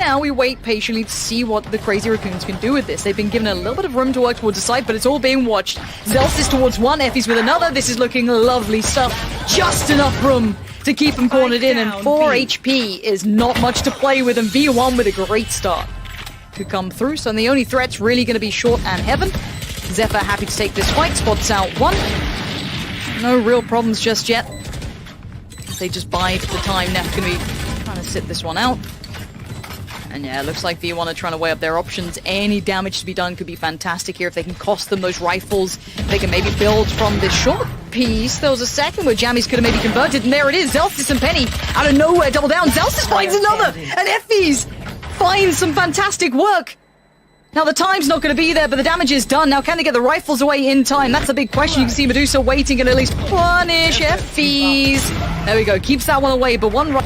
now we wait patiently to see what the Crazy Raccoons can do with this. They've been given a little bit of room to work towards the side, but it's all being watched. Zelsis towards one, Effie's with another. This is looking lovely stuff. Just enough room to keep him cornered in, and 4 HP is not much to play with, and V1 with a great start could come through. So the only threat's really going to be Short and Heaven. Zephyr happy to take this fight, spots out one. No real problems just yet. They just bide the time. Neff going to be trying to sit this one out. And yeah, it looks like V1 are trying to weigh up their options. Any damage to be done could be fantastic here if they can cost them those rifles. They can maybe build from this short piece. There was a second where Jammies could have maybe converted, and there it is. Zelsis and Penny out of nowhere double down. Zelsis finds another, and Effie's finds some fantastic work. Now the time's not going to be there, but the damage is done. Now can they get the rifles away in time? That's a big question. You can see Medusa waiting and at least punish Effie's. There we go, keeps that one away, but one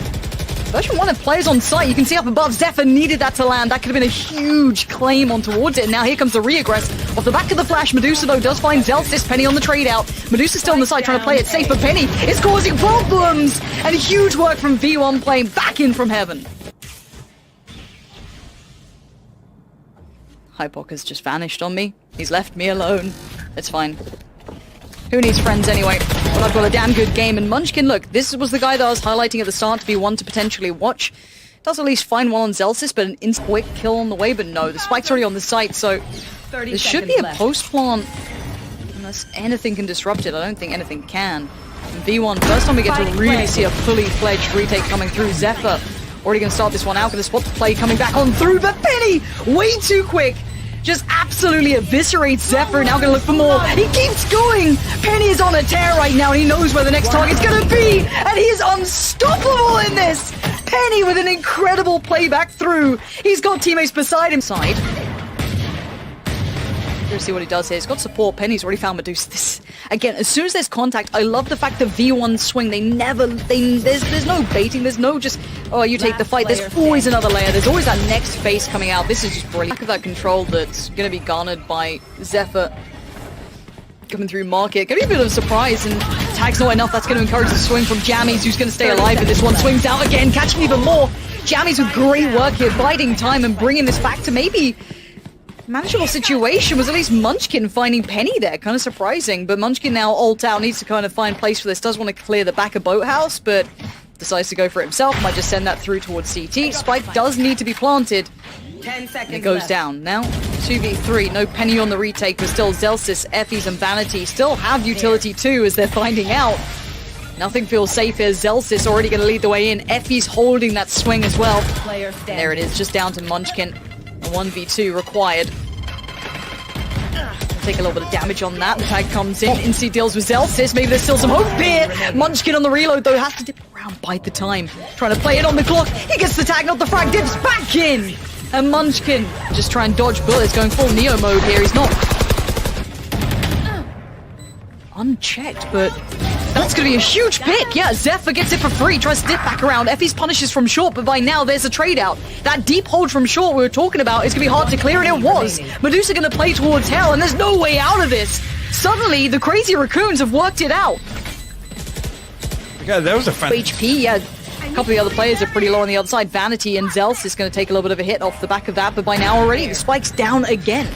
Version 1 have players on site. You can see up above, Zephyr needed that to land. That could have been a huge claim on towards it. And now here comes the re-aggress. Off the back of the flash, Medusa, though, does find Zelsis. Penny on the trade out. Medusa still on the side trying to play it safe, but Penny is causing problems. And huge work from V1 playing back in from Heaven. Hypok has just vanished on me. He's left me alone. It's fine. Who needs friends anyway? Well, I've got a damn good game. And Munchkin, look, this was the guy that I was highlighting at the start to be one to potentially watch. Does at least find one on Zelsis, but an instant quick kill on the way. But no, the spike's already on the site, so there should be a post-plant. Unless anything can disrupt it, I don't think anything can. And V1, first time we get to really see a fully fledged retake coming through. Zephyr already going to start this one out. Going to spot the play coming back on through, but Penny, way too quick. Just absolutely eviscerates Zephyr. Now gonna look for more. He keeps going. Penny is on a tear right now, and he knows where the next target's gonna be. And he is unstoppable in this. Penny with an incredible playback through. He's got teammates beside him. Side. Let's see what he does here. He's got support. Penny's already found Medusa. This again, as soon as there's contact, I love the fact that V1 swing. There's no baiting. There's no just, oh, you take the fight. There's always another layer. There's always that next phase coming out. This is just brilliant. Back of that control that's going to be garnered by Zephyr coming through market. Going to be a bit of a surprise, and tag's not enough. That's going to encourage the swing from Jammies, who's going to stay alive. And this one swings out again, catching even more. Jammies with great work here, biding time and bringing this back to maybe manageable situation. Was at least Munchkin finding Penny there. Kind of surprising, but Munchkin now ult out, needs to kind of find place for this. Does want to clear the back of Boathouse, but decides to go for it himself. Might just send that through towards CT. Spike does need to be planted. 10 seconds and it goes down. Now 2v3. No Penny on the retake, but still Zelsis, Effies, and Vanity still have utility too, as they're finding out. Nothing feels safe here. Zelsis already going to lead the way in. Effie's holding that swing as well. And there it is, just down to Munchkin. A 1v2 required. Take a little bit of damage on that. The tag comes in. Instantly deals with Zelsis. Maybe there's still some hope here. Munchkin on the reload, though, has to dip around, bite the time. Trying to play it on the clock. He gets the tag, not the frag. Dips back in. And Munchkin just try and dodge bullets. Going full Neo mode here. He's not unchecked, but that's going to be a huge pick. Yeah, Zephyr gets it for free. Tries to dip back around. Effie's punishes from short, but by now there's a trade out. That deep hold from short we were talking about is going to be hard to clear, and it was. Medusa going to play towards hell, and there's no way out of this. Suddenly, the Crazy Raccoons have worked it out. Yeah, there was a fan. HP, yeah. A couple of the other players are pretty low on the other side. Vanity and Zels is going to take a little bit of a hit off the back of that, but by now already, the spike's down again.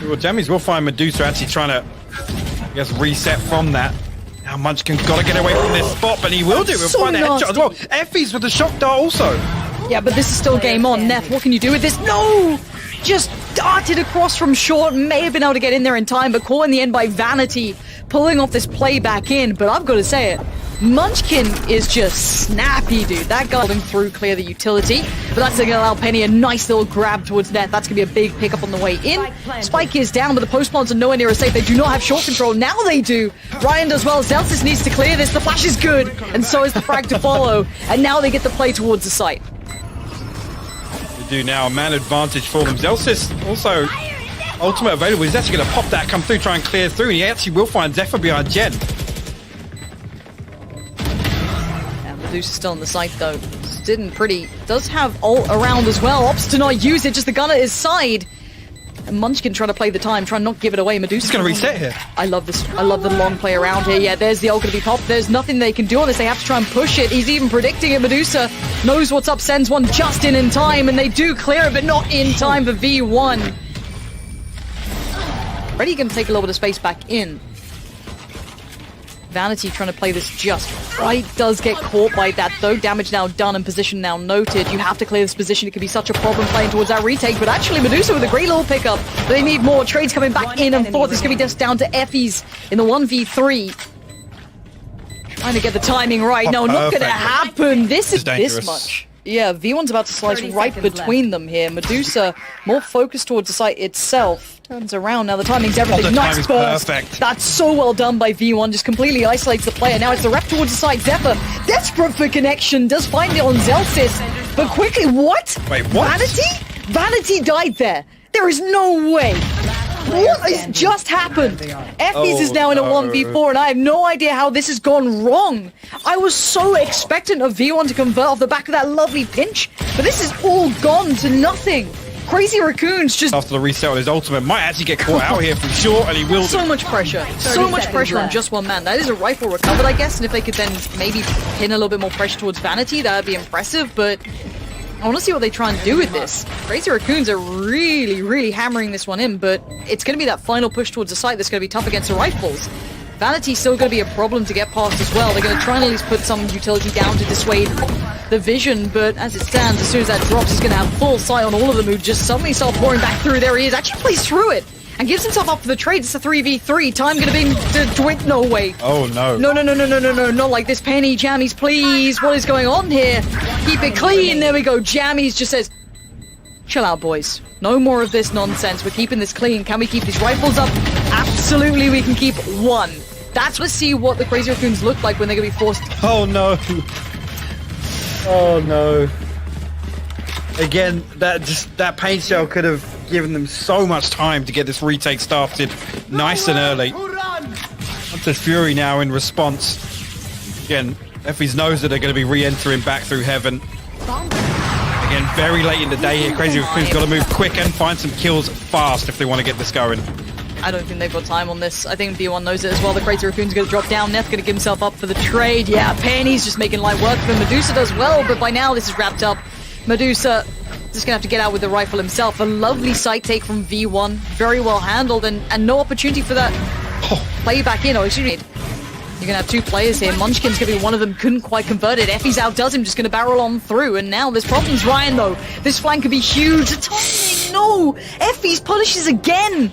Well, Jammies will find Medusa actually trying to, I guess, reset from that. Now Munchkin's got to get away from this spot, but he will do it. We'll find a headshot as well. Effie's with the shock dart also. Yeah, but this is still game on. Neff, what can you do with this? No! Just darted across from short. May have been able to get in there in time, but caught in the end by Vanity, pulling off this play back in. But I've got to say it, Munchkin is just snappy, dude. That guy holding through, clear the utility. But that's going to allow Penny a nice little grab towards net. That's going to be a big pickup on the way in. Spike is down, but the post plants are nowhere near as safe. They do not have short control. Now they do. Ryan does well. Zelsis needs to clear this. The flash is good, and so is the frag to follow. And now they get the play towards the site. They do now. A man advantage for them. Zelsis also ultimate available. He's actually going to pop that, come through, try and clear through. And he actually will find Zephyr behind Jen. Medusa's still on the site though. Didn't pretty. Does have ult around as well. Opts to not use it. Just the gun at his side. And Munchkin trying to play the time, trying not to give it away. Medusa's going to reset here. I love this. I love the long play around here. Yeah, there's the ult going to be popped. There's nothing they can do on this. They have to try and push it. He's even predicting it. Medusa knows what's up, sends one just in time, and they do clear it, but not in time for V1. Ready going to take a little bit of space back in. Vanity trying to play this just right, does get caught by that though. Damage now done and position now noted. You have to clear this position. It could be such a problem playing towards that retake, but actually Medusa with a great little pickup. They need more. Trades coming back in and forth. It's going to be just down to Effie's in the 1v3. Trying to get the timing right. No, not going to happen. This is this much. Yeah, V1's about to slice right between them here. Medusa more focused towards the site itself. Turns around now. The timing's everything. The nice timing's burst. perfect. That's so well done by V1. Just completely isolates the player. Now it's the rep towards the side. Zephyr, desperate for connection, does find it on Zelsis, but quickly, what? Wait, what? Vanity? Vanity died there. There is no way. What has just happened? Effie's is now in a 1v4, and I have no idea how this has gone wrong. I was so expectant of V1 to convert off the back of that lovely pinch, but this is all gone to nothing. Crazy Raccoon's just... After the reset on his ultimate, might actually get caught out here for sure, and he will... So much pressure. So much pressure on just one man. That is a rifle recovered, I guess, and if they could then maybe pin a little bit more pressure towards Vanity, that would be impressive, but... I want to see what they try and do with this. Crazy Raccoons are really, really hammering this one in, but it's going to be that final push towards the site that's going to be tough against the rifles. Vanity's still going to be a problem to get past as well. They're going to try and at least put some utility down to dissuade the vision, but as it stands, as soon as that drops, he's going to have full sight on all of them who just suddenly start pouring back through. There he is, actually plays through it and gives himself up for the trade. It's a 3v3. Time going to be... No way. Oh, no. No, not like this. Penny, Jammies, please. What is going on here? Keep it clean. There we go. Jammies just says, chill out, boys. No more of this nonsense. We're keeping this clean. Can we keep these rifles up? Absolutely, we can keep one. Let's see what the Crazy Raccoons look like when they're going to be forced. Oh, no. Oh, no. Again, that paint shell could have given them so much time to get this retake started nice and early. Onto Fury now in response. Again, Effie's knows that they're going to be re-entering back through heaven. Again, very late in the day here. Crazy Raccoon's got to move quick and find some kills fast if they want to get this going. I don't think they've got time on this. I think B1 knows it as well. The Crazy Raccoon's going to drop down. Neth going to give himself up for the trade. Yeah, Penny's just making light work of him. Medusa does well, but by now this is wrapped up. Medusa just going to have to get out with the rifle himself. A lovely sight take from V1. Very well handled and no opportunity for that play back in. Oh, excuse me. You're going to have two players here. Munchkin's going to be one of them. Couldn't quite convert it. Effie's outdoes him. Just going to barrel on through. And now there's problems. Ryan, though. This flank could be huge. The timing, no. Effie's punishes again.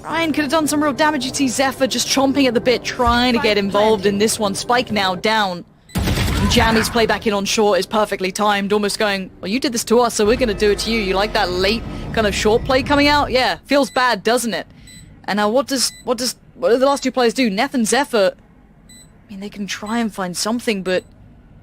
Ryan could have done some real damage. You see Zephyr just chomping at the bit, trying to get involved in this one. Spike now down. And Jammy's play back in on short is perfectly timed, almost going, well, you did this to us, so we're going to do it to you. You like that late kind of short play coming out? Yeah, feels bad, doesn't it? And now what do the last two players do? Neth and Zephyr, I mean, they can try and find something, but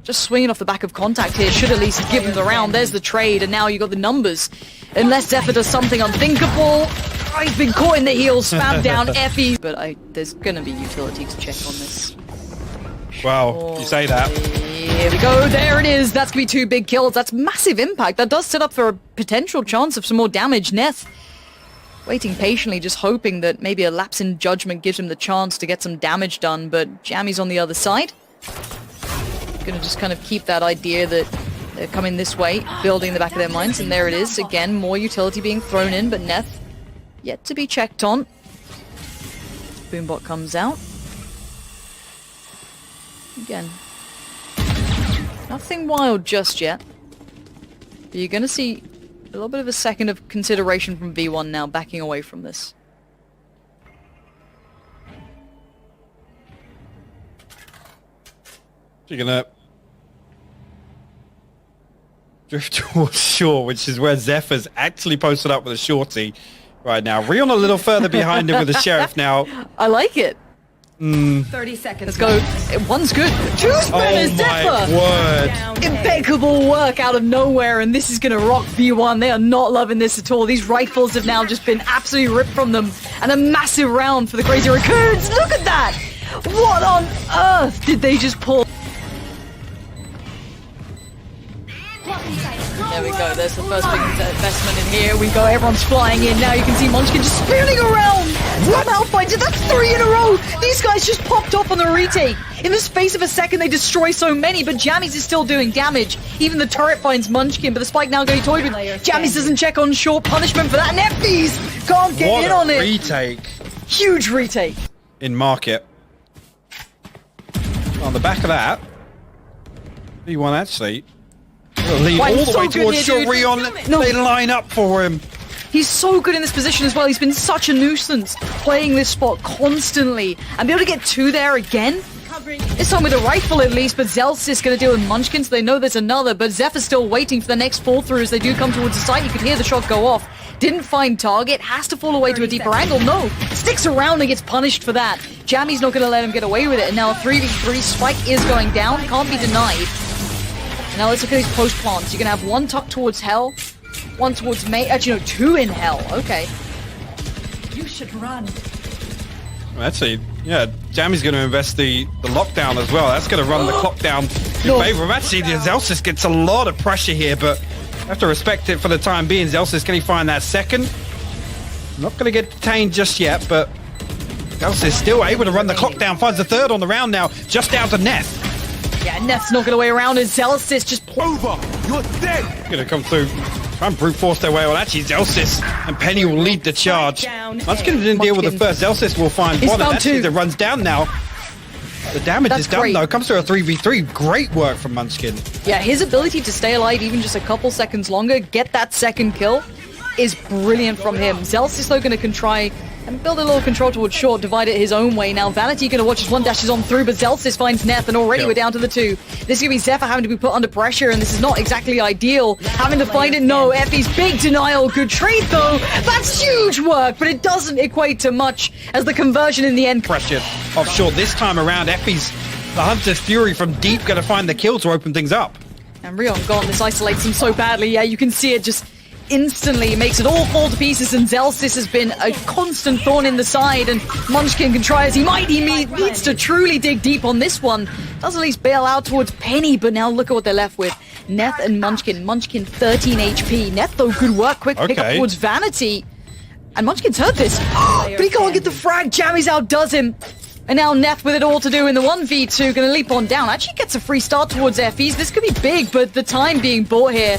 just swinging off the back of contact here should at least give them the round. There's the trade, and now you got the numbers. Unless Zephyr does something unthinkable. Oh, he's been caught in the heels, spammed down Effie. But there's going to be utility to check on this. Wow, you say that. Here we go, there it is. That's going to be two big kills. That's massive impact. That does set up for a potential chance of some more damage. Neth waiting patiently, just hoping that maybe a lapse in judgment gives him the chance to get some damage done, but Jammy's on the other side. Gonna just kind of keep that idea that they're coming this way, building in the back of their minds, and there it is. Again, more utility being thrown in, but Neth yet to be checked on. Boombot comes out. Again, nothing wild just yet. But you're gonna see a little bit of a second of consideration from V1 now, backing away from this. You're gonna drift towards shore, which is where Zephyr's actually posted up with a shorty right now. Rion a little further behind him with the sheriff now. I like it. 30 seconds. Let's go. One's good. Two spinners, Zephyr! Word. Impeccable work out of nowhere, and this is going to rock V1. They are not loving this at all. These rifles have now just been absolutely ripped from them, and a massive round for the Crazy Raccoons. Look at that! What on earth did they just pull? There we go. There's the first big investment in here. We go. Everyone's flying in. Now you can see Munchkin just spinning around. Somehow finds it. That's 3 in a row. These guys just popped off on the retake. In the space of a second, they destroy so many, but Jammies is still doing damage. Even the turret finds Munchkin, but the spike now going toyed with. Jammies doesn't check on short. Punishment for that. And FDs can't get in on it. Retake. Huge retake. In market. On the back of that, V1 actually lead all the way towards short. Rion. They line up for him. He's so good in this position as well. He's been such a nuisance playing this spot constantly. And be able to get 2 there again. This time with a rifle at least, but Zelsis going to deal with Munchkin, so they know there's another. But Zephyr's still waiting for the next fall through as they do come towards the site. You can hear the shot go off. Didn't find target, has to fall away to a deeper angle. No, sticks around and gets punished for that. Jammy's not going to let him get away with it. And now 3v3, Spike is going down, can't be denied. Now let's look at these post plants. You're going to have 1 tucked towards Hell, 1 towards May. Actually, no, 2 in Hell. Okay. You should run. Actually, yeah, Jammy's going to invest the lockdown as well. That's going to run the clock down in favor of. Actually, Zelsis gets a lot of pressure here, but have to respect it for the time being. Zelsis, can he find that second? Not going to get detained just yet, but Zelsis still able to run the clock down. Finds the 3rd on the round now, just down to Neth. Yeah, Neth's not going to wait around, and Zelsis just... Over! You're dead! Going to come through, try and brute force their way on. Actually, Zelsis and Penny will lead the charge. Munchkin didn't deal with the first. Zelsis will find one, and actually it runs down now. The damage is done, though. Comes through a 3v3. Great work from Munchkin. Yeah, his ability to stay alive even just a couple seconds longer, get that second kill, is brilliant from him. Zelsis, though, going to try and build a little control towards short, divide it his own way. Now, Vanity going to watch as 1 dashes on through, but Zelsis finds Neth, and already we're down to the 2. This is going to be Zephyr having to be put under pressure, and this is not exactly ideal. Having to find it, no. Effie's big denial. Good trade, though. That's huge work, but it doesn't equate to much as the conversion in the end. Pressure of short this time around. Effie's the Hunter's Fury from deep going to find the kill to open things up. And Rion gone. This isolates him so badly. Yeah, you can see it just instantly makes it all fall to pieces, and Zelsis has been a constant thorn in the side, and Munchkin can try as he might. He needs to truly dig deep on this one. Does at least bail out towards Penny, but now look at what they're left with. Neth and Munchkin. Munchkin 13 HP. Neth, though, good work. Quick pick up towards Vanity. And Munchkin's heard this. But he can't get the frag. Jammy's outdoes him. And now Neth with it all to do in the 1v2. Going to leap on down. Actually gets a free start towards Effie's. This could be big, but the time being bought here.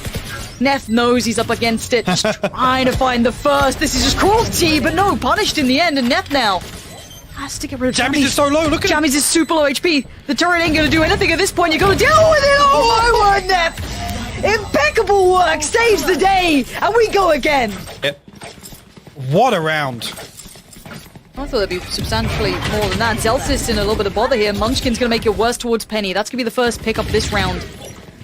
Neth knows he's up against it, just trying to find the first. This is just cruelty, but no, punished in the end. And Neth now has to get rid of Jammies is so low, look at Jammies is super low HP. The turret ain't going to do anything at this point. You're going to deal with it. Oh my word, Neth. Impeccable work, saves the day, and we go again. What a round. I thought it'd be substantially more than that. Zelsis in a little bit of bother here. Munchkin's going to make it worse towards Penny. That's going to be the first pick up this round.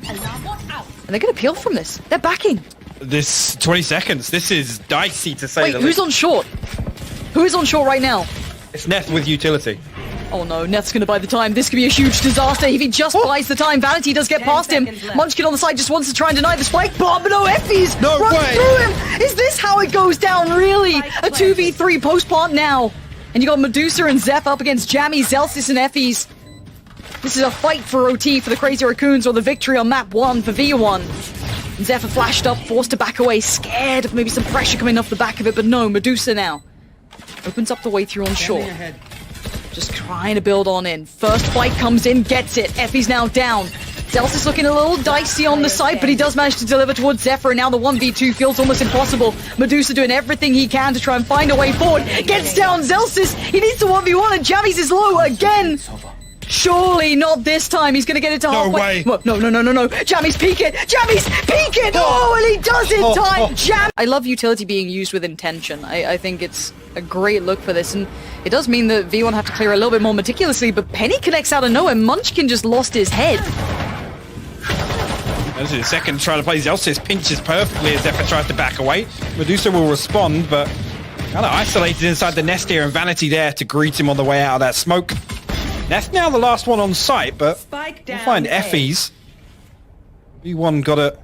And they're going to peel from this. They're backing. This 20 seconds. This is dicey to say the least. Wait, who's on short? Who is on short right now? It's Neth with utility. Oh no, Neth's going to buy the time. This could be a huge disaster if he just buys the time. Vanity does get past him. Munchkin on the side just wants to try and deny the spike bomb, but no, Effie's runs through him. Is this how it goes down, really? A 2v3 post plant now. And you got Medusa and Zeph up against Jammy, Zelsis, and Effie's. This is a fight for OT for the Crazy Raccoons, or the victory on map 1 for V1. And Zephyr flashed up, forced to back away, scared of maybe some pressure coming off the back of it, but no, Medusa now opens up the way through on short. Just trying to build on in. First fight comes in, gets it. Effie's now down. Zelsis looking a little dicey on the side, but he does manage to deliver towards Zephyr, and now the 1v2 feels almost impossible. Medusa doing everything he can to try and find a way forward. Gets down Zelsis. He needs to 1v1, and Jammies is low again. Surely not this time. He's going to get it to halfway. No. Jammy's peek it. Jammy's peek it. Oh, and he does in time. I love utility being used with intention. I think it's a great look for this. And it does mean that V1 have to clear a little bit more meticulously, but Penny connects out of nowhere. Munchkin just lost his head. This is the second try to play. Zelsis pinches perfectly as Zephyr tries to back away. Medusa will respond, but kind of isolated inside the nest here, and Vanity there to greet him on the way out of that smoke. Neth now the last one on site, but we'll find Effie's. V1 got to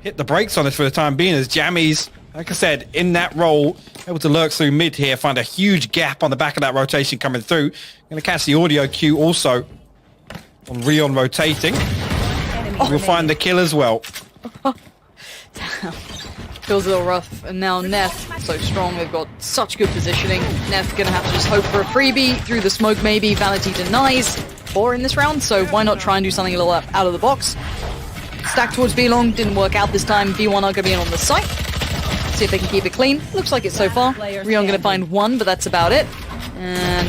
hit the brakes on this for the time being, as Jammies, like I said, in that role, able to lurk through mid here, find a huge gap on the back of that rotation coming through. Going to catch the audio cue also on Rion rotating. We'll find the kill as well. Feels a little rough. And now Neff, so strong. They've got such good positioning. Neff gonna have to just hope for a freebie through the smoke maybe. Vanity denies 4 in this round, so why not try and do something a little out of the box. Stack towards B-Long, didn't work out this time. V1 are gonna be in on the site. See if they can keep it clean. Looks like it so far. Rion gonna find 1, but that's about it. And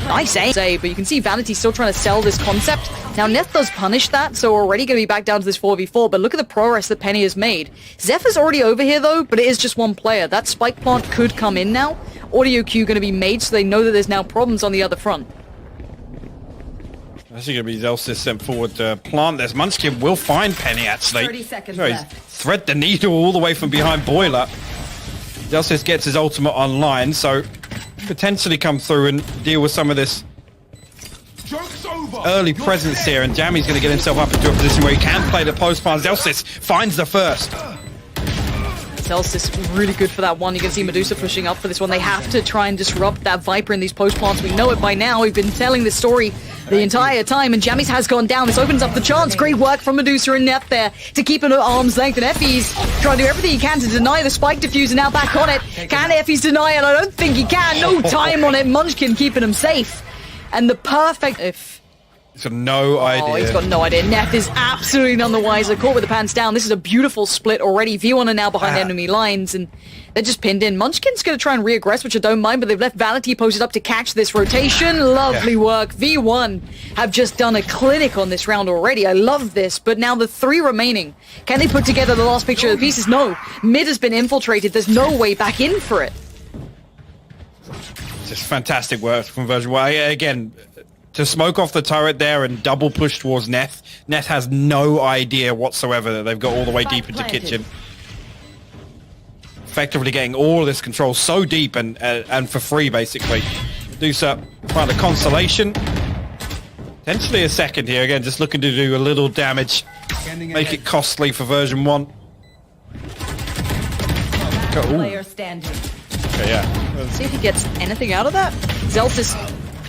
nice aim, but you can see Vanity still trying to sell this concept. Now Neff does punish that, so we're already going to be back down to this 4v4, but look at the progress that Penny has made. Zephyr's already over here though, but it is just 1 player. That spike plant could come in now. Audio cue going to be made, so they know that there's now problems on the other front. Actually going to be Zelsys sent forward to plant this. Munchkin will find Penny actually. 30 seconds Sorry, left. thread the needle all the way from behind Boiler. Zelsys gets his ultimate online, so potentially come through and deal with some of this early presence here, and Jammy's going to get himself up into a position where he can play the post plant. Zelsys finds the first. Zelsys really good for that one. You can see Medusa pushing up for this one. They have to try and disrupt that Viper in these post plants. We know it by now. We've been telling this story the entire time, and Jammy's has gone down. This opens up the chance. Great work from Medusa and Neff there to keep it at arm's length, and Effie's trying to do everything he can to deny the spike diffuser. Now back on it. Can Effie's deny it? I don't think he can. No time on it. Munchkin keeping him safe. And the perfect... He's got no idea. Oh, he's got no idea. Neff is absolutely none the wiser. Caught with the pants down. This is a beautiful split already. V1 are now behind enemy lines, and they're just pinned in. Munchkin's going to try and re-aggress, which I don't mind, but they've left Vanity posted up to catch this rotation. Lovely work. V1 have just done a clinic on this round already. I love this, but now the 3 remaining. Can they put together the last picture of the pieces? No. Mid has been infiltrated. There's no way back in for it. Just fantastic work from VERSION1. Again, to smoke off the turret there and double push towards Neff. Neff has no idea whatsoever that they've got all the way deep into kitchen. Effectively getting all of this control so deep and for free, basically. Medusa find a consolation. Potentially a second here. Again, just looking to do a little damage. Make it costly for VERSION1. Player standing. Okay, yeah. See if he gets anything out of that. Zelsys.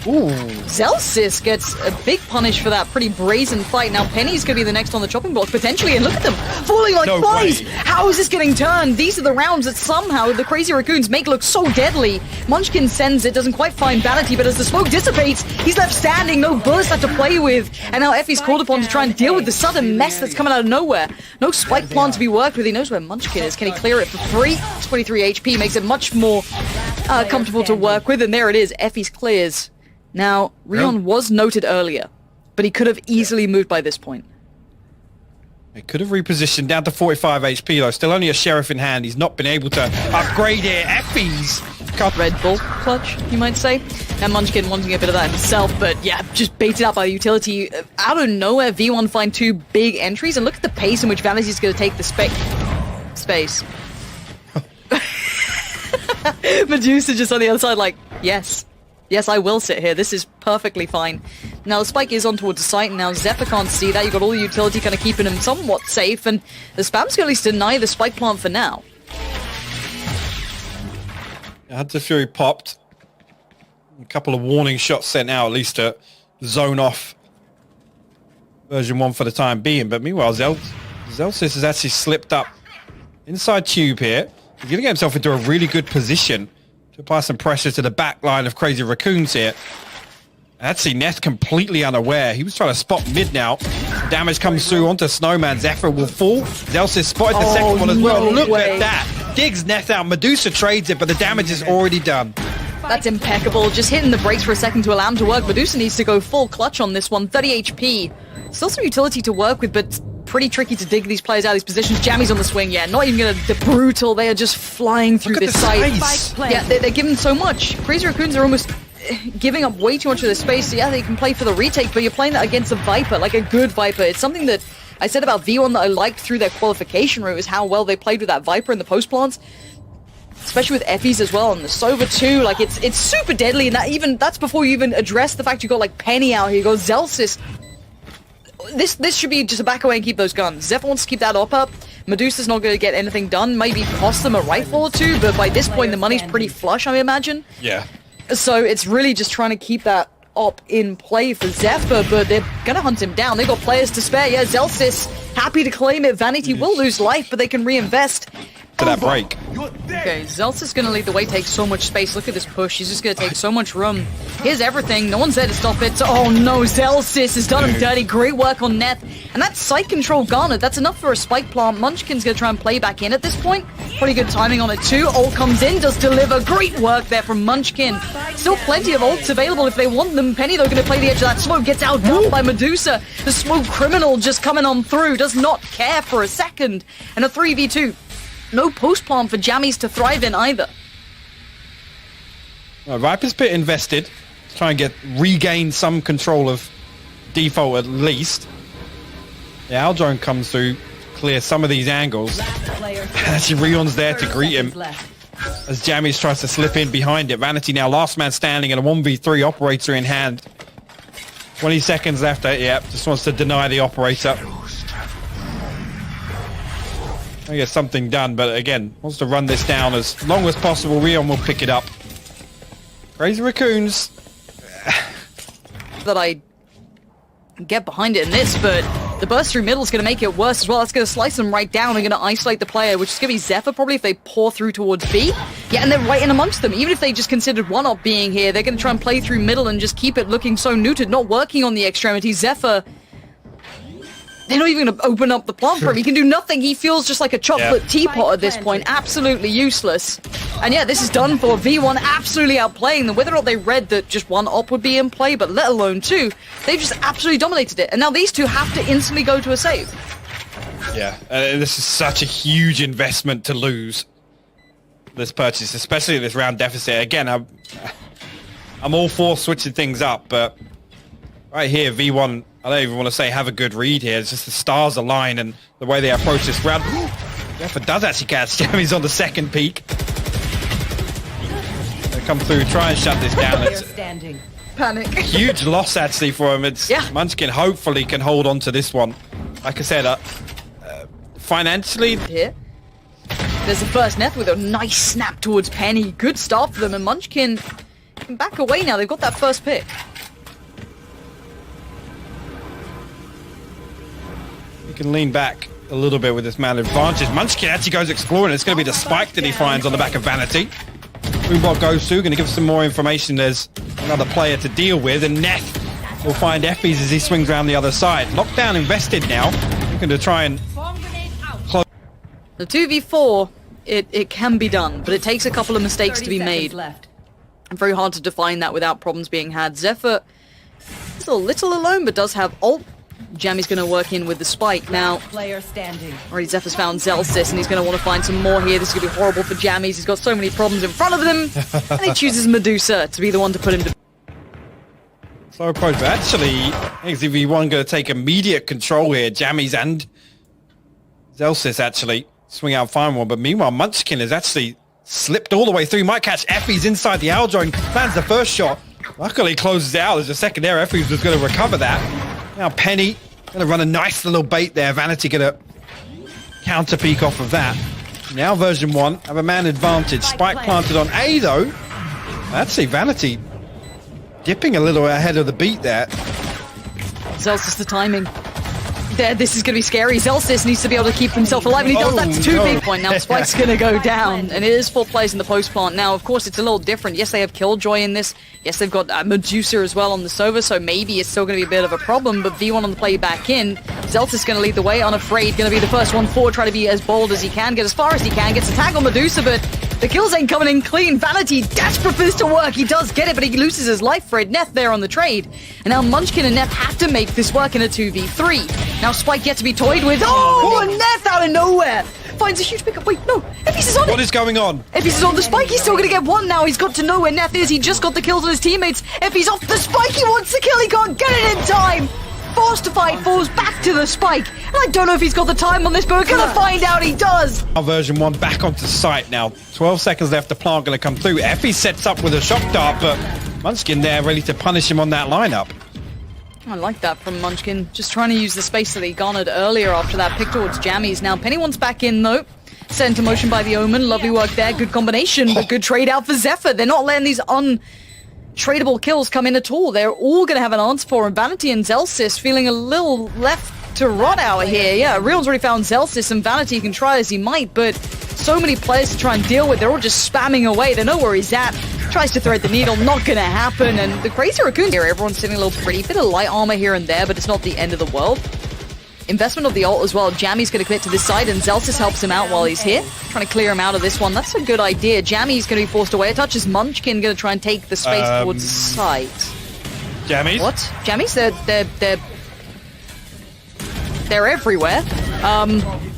Ooh, Zelsys gets a big punish for that pretty brazen fight. Now Penny's going to be the next on the chopping block, potentially, and look at them, falling like flies! How is this getting turned? These are the rounds that somehow the Crazy Raccoons make look so deadly. Munchkin sends it, doesn't quite find Vanity, but as the smoke dissipates, he's left standing, no bullets left to play with, and now Effie's called upon to try and deal with the sudden mess that's coming out of nowhere. No spike plant to be worked with, he knows where Munchkin is. Can he clear it for free? 23 HP makes it much more comfortable to work with, and there it is, Effie's clears. Now, Rion was noted earlier, but he could have easily moved by this point. He could have repositioned down to 45 HP though. Still only a sheriff in hand. He's not been able to upgrade it. Effie's Red Bull clutch, you might say. Now Munchkin wanting a bit of that himself, but yeah, just baited out by the utility. Out of nowhere, V1 find 2 big entries, and look at the pace in which Vanity's going to take the space. Medusa just on the other side like, yes. Yes, I will sit here. This is perfectly fine. Now, the spike is on towards the site, and now Zephyr can't see that. You've got all the utility kind of keeping him somewhat safe, and the spam's going to at least deny the spike plant for now. Hunter Fury popped. A couple of warning shots sent out, at least to zone off VERSION1 for the time being. But meanwhile, Zelsys has actually slipped up inside Tube here. He's going to get himself into a really good position to apply some pressure to the back line of Crazy Raccoons here. Actually, Neff completely unaware. He was trying to spot mid now. Damage comes through onto Snowman. Zephyr will fall. Zelsys spotted the second one as well. Look at that. Digs Neff out. Medusa trades it, but the damage is already done. That's impeccable. Just hitting the brakes for a second to allow him to work. Medusa needs to go full clutch on this one. 30 HP. Still some utility to work with, but pretty tricky to dig these players out of these positions. Jammy's on the swing, yeah. Not even gonna... The brutal. They are just flying through this site. Yeah, they're giving so much. Crazy Raccoons are almost giving up way too much of their space. Yeah, they can play for the retake, but you're playing that against a Viper, like a good Viper. It's something that I said about V1 that I liked through their qualification route, is how well they played with that Viper in the post plants. Especially with Effie's as well, and the Sova too. Like, it's super deadly, and that's before you even address the fact you got like Penny out here. You got Zelsys. This should be just a back away and keep those guns. Zephyr wants to keep that up. Medusa's not going to get anything done. Maybe cost them a rifle or two, but by this point the money's pretty flush, I imagine. Yeah. So it's really just trying to keep that op in play for Zephyr, but they're gonna hunt him down. They got players to spare. Yeah, Zelsis happy to claim it. Vanity will lose life, but they can reinvest. To that break. Okay, Zelsis is gonna lead the way, take so much space. Look at this push. He's just gonna take so much room. Here's everything. No one's there to stop it. Oh no, Zelsis has done him dirty. Great work on Neth. And that site control garnered. That's enough for a spike plant. Munchkin's gonna try and play back in at this point. Pretty good timing on it too. Ult comes in, does deliver. Great work there from Munchkin. Still plenty of ults available if they want them. Penny though gonna play the edge of that smoke. Gets outdone by Medusa. The smoke criminal just coming on through. Does not care for a second. And a 3v2. No post plant for Jammies to thrive in either. Viper's Pit invested. Try and regain some control of default at least. The Aldrone comes through, clear some of these angles. Actually, Rion's there to greet him as Jammies tries to slip in behind it. Vanity now last man standing and a 1v3 operator in hand. 20 seconds left. Yeah, just wants to deny the operator. I get something done, but again, wants to run this down as long as possible. Rion will pick it up. Crazy Raccoons. That I get behind it in this, but the burst through middle is going to make it worse as well. That's going to slice them right down and going to isolate the player, which is going to be Zephyr probably if they pour through towards B. Yeah, and they're right in amongst them. Even if they just considered one op being here, they're going to try and play through middle and just keep it looking so neutered, not working on the extremity. Zephyr, they're not even going to open up the plant for him. He can do nothing. He feels just like a chocolate teapot at this point. Absolutely useless. And yeah, this is done for. V1 absolutely outplaying them. Whether or not they read that just one op would be in play, but let alone two, they've just absolutely dominated it. And now these two have to instantly go to a save. Yeah, this is such a huge investment to lose this purchase, especially this round deficit. Again, I'm all for switching things up, but right here, V1, I don't even want to say have a good read here. It's just the stars align and the way they approach this round. Zephyr does actually catch Jammies on the second peak. They come through, try and shut this down. It's Panic. a huge loss actually for him. It's Munchkin hopefully can hold on to this one. Like I said, financially... Here. There's the first net with a nice snap towards Penny. Good start for them, and Munchkin can back away now. They've got that first pick. He can lean back a little bit with this man advantage. Munchkin actually goes exploring. It's going to be the spike that he finds on the back of Vanity. Boombox goes through, going to give some more information. There's another player to deal with, and Neth will find Effies as he swings around the other side. Lockdown invested now. Looking to try and close. The 2v4, it can be done, but it takes a couple of mistakes to be made. Very hard to define that without problems being had. Zephyr is a little alone, but does have ult. Jammy's going to work in with the spike now. Player standing. Already Zephyr's found Zelsis, and he's going to want to find some more here. This is going to be horrible for Jammies. He's got so many problems in front of him, and he chooses Medusa to be the one to put him to... So approach, but actually, XV1 going to take immediate control here. Jammies and Zelsis actually swing out fine one, but meanwhile Munchkin has actually slipped all the way through. Might catch Effies inside the Aldrone. Lands the first shot. Luckily closes it out. There's a second there. Effies was going to recover that. Now Penny going to run a nice little bait there. Vanity going to counter peek off of that. Now version 1 have a man advantage. Spike planted on A though. Actually Vanity dipping a little ahead of the beat there. Zelsis the timing. There, this is going to be scary. Zelsis needs to be able to keep himself alive, and he does. That's too big point. Now Spike's going to go down, and it is 4 players in the post plant. Now, of course, it's a little different. Yes, they have Killjoy in this. Yes, they've got Medusa as well on the Sova, so maybe it's still going to be a bit of a problem, but V1 on the play back in. Zelsis is going to lead the way, unafraid, going to be the first one forward, try to be as bold as he can, get as far as he can, gets a tag on Medusa, but the kills ain't coming in clean. Vanity desperate for this to work. He does get it, but he loses his life for it. Neth there on the trade. And now Munchkin and Neth have to make this work in a 2v3. Now Spike yet to be toyed with. Oh, and Neth out of nowhere finds a huge pickup. Wait, no, Effies is on it. What is going on? Effies is on the spike. He's still going to get one now. He's got to know where Neth is. He just got the kills on his teammates. Effies off the spike. He wants the kill. He can't get it in time. Forced to fight, falls back to the spike. And I don't know if he's got the time on this, but we're going to find out he does. Our version 1 back onto site now. 12 seconds left. The plant going to come through. Effie sets up with a shock dart, but Munchkin there ready to punish him on that lineup. I like that from Munchkin. Just trying to use the space that he garnered earlier after that pick towards Jammies. Now Penny wants back in though. Sent to motion by the Omen. Lovely work there. Good combination, but good trade out for Zephyr. They're not letting these tradable kills come in at all. They're all going to have an answer for him. Vanity and Zelsis feeling a little left to rot out here. Yeah, Real's already found Zelsis, and Vanity can try as he might, but so many players to try and deal with. They're all just spamming away. They know where he's at. Tries to thread the needle, not gonna happen. And the crazy Raccoon here, everyone's sitting a little pretty. Bit of light armor here and there, but it's not the end of the world. Investment of the ult as well. Jammy's gonna commit to this side, and Zelsis helps him out while he's here. Trying to clear him out of this one. That's a good idea. Jammy's gonna be forced away. It touches Munchkin, gonna try and take the space towards the side. Jammies? What? Jammies? They're everywhere.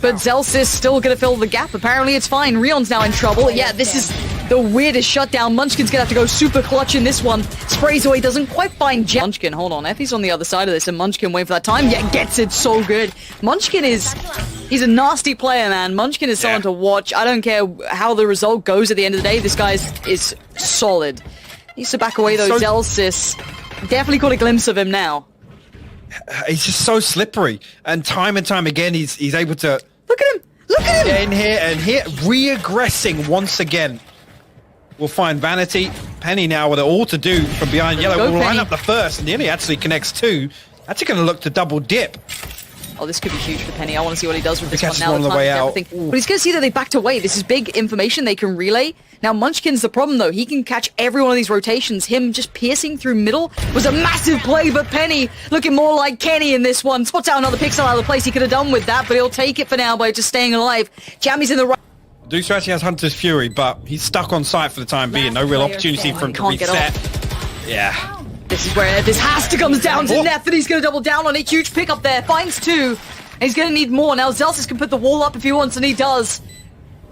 But Zelsis still gonna fill the gap. Apparently it's fine. Rion's now in trouble. Yeah, this is the weirdest shutdown. Munchkin's gonna have to go super clutch in this one. Sprays away, doesn't quite find Munchkin, hold on. Effie's on the other side of this, and Munchkin waiting for that time. Yeah, gets it so good. Munchkin he's a nasty player, man. Munchkin is someone to watch. I don't care how the result goes at the end of the day. This guy is solid. He needs to back away though, Zelsis. Definitely got a glimpse of him now. He's just so slippery, and time again he's able to look at him. Look at him. In here and here, re-aggressing once again. We'll find Vanity. Penny now with it all to do from behind yellow. We'll line up the first, and nearly actually connects two. Actually going to look to double dip. Oh, this could be huge for Penny. I want to see what he does with this one now. On the way out. But he's going to see that they backed away. This is big information they can relay. Now, Munchkin's the problem, though. He can catch every one of these rotations. Him just piercing through middle was a massive play, but Penny looking more like Kenny in this one. Spots out another pixel out of the place he could have done with that, but he'll take it for now by just staying alive. Jammy's in the right. Deuce actually has Hunter's Fury, but he's stuck on site for the time being. No real opportunity for him to reset. Yeah. This is where this has to come down to Neff, and he's going to double down on it. Huge pick up there. Finds two. And he's going to need more. Now, Zelsis can put the wall up if he wants, and he does.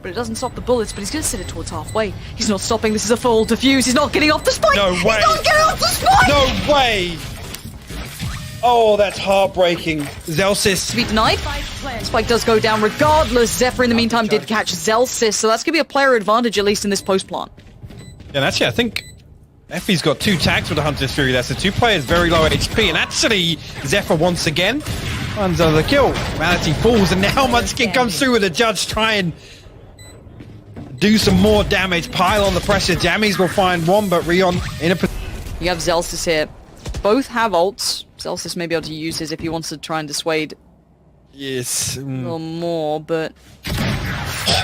But it doesn't stop the bullets, but he's going to sit it towards halfway. He's not stopping. This is a full defuse. He's not getting off the spike. No way. He's not getting off the spike. No way. Oh, that's heartbreaking. Zelsis. To be denied. Spike does go down regardless. Zephyr, in the meantime, did catch Zelsis, so that's going to be a player advantage, at least in this post-plant. Yeah, and actually, I think Effie's got two tags with the Hunter's Fury there, so two players very low HP, and actually, Zephyr once again finds another kill. Vanity falls, and now Munchkin comes through with a judge, try and do some more damage, pile on the pressure. Jammies will find one, but Rion in a position. You have Zelsis here. Both have ults. Zelsis may be able to use his if he wants to try and dissuade yes. a little more, but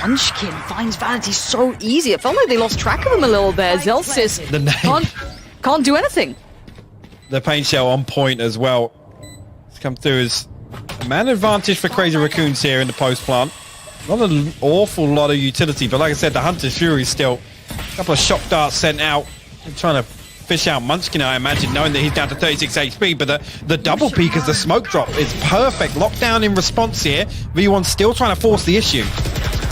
Munchkin finds Vanity so easy. It felt like they lost track of him a little there. Zelsis can't do anything. The paint shell on point as well. It's come through as a man advantage for Crazy Raccoons here in the post plant. Not an awful lot of utility, but like I said, the Hunter's Fury is still a couple of shock darts sent out. I'm trying to fish out Munchkin, I imagine, knowing that he's down to 36 HP, but the double peek as the smoke drop is perfect. Lockdown in response here. V1 still trying to force the issue.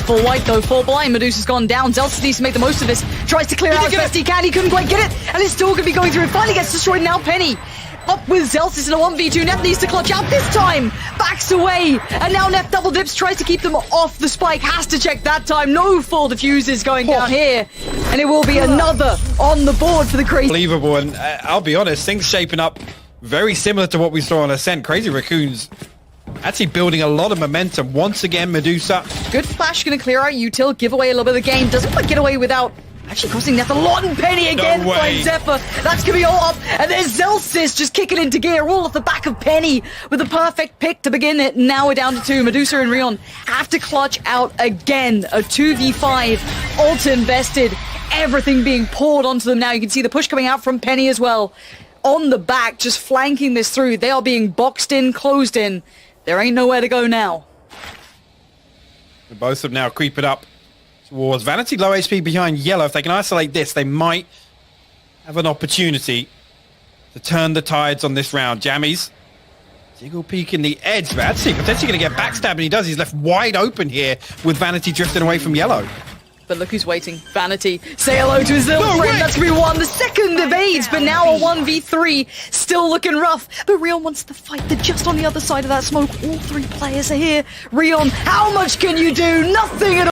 Full white though, full blind. Medusa's gone down. Zelsis needs to make the most of this. Tries to clear out as best he can. He couldn't quite get it, and it's still going to be going through. Finally gets destroyed. Now Penny up with Zelsis in a 1v2. Neff needs to clutch out this time. Backs away, and now Neff double dips. Tries to keep them off the spike. Has to check that time. No full diffuses going down here, and it will be another on the board for the Crazy. Unbelievable, and I'll be honest, things shaping up very similar to what we saw on Ascent. Crazy Raccoons actually building a lot of momentum. Once again, Medusa. Good flash, gonna clear out util, give away a little bit of the game. Doesn't quite get away without actually costing Neff a lot. And Penny again finds Zephyr. That's gonna be all up. And there's Zelsis just kicking into gear, all off the back of Penny with a perfect pick to begin it. Now we're down to two. Medusa and Rion have to clutch out again. A 2v5, ult invested, everything being poured onto them now. You can see the push coming out from Penny as well. On the back, just flanking this through. They are being boxed in, closed in. There ain't nowhere to go now. Both of them now creeping up towards Vanity. Low HP behind yellow. If they can isolate this, they might have an opportunity to turn the tides on this round. Jammies. Jiggle peek in the edge. Vanity potentially going to get backstabbed, and he does. He's left wide open here with Vanity drifting away from yellow. But look who's waiting. Vanity. Say hello to his little friend. That's going to be one. The second evades, but now a 1v3. Still looking rough. But Rion wants to fight. They're just on the other side of that smoke. All three players are here. Rion, how much can you do? Nothing at all.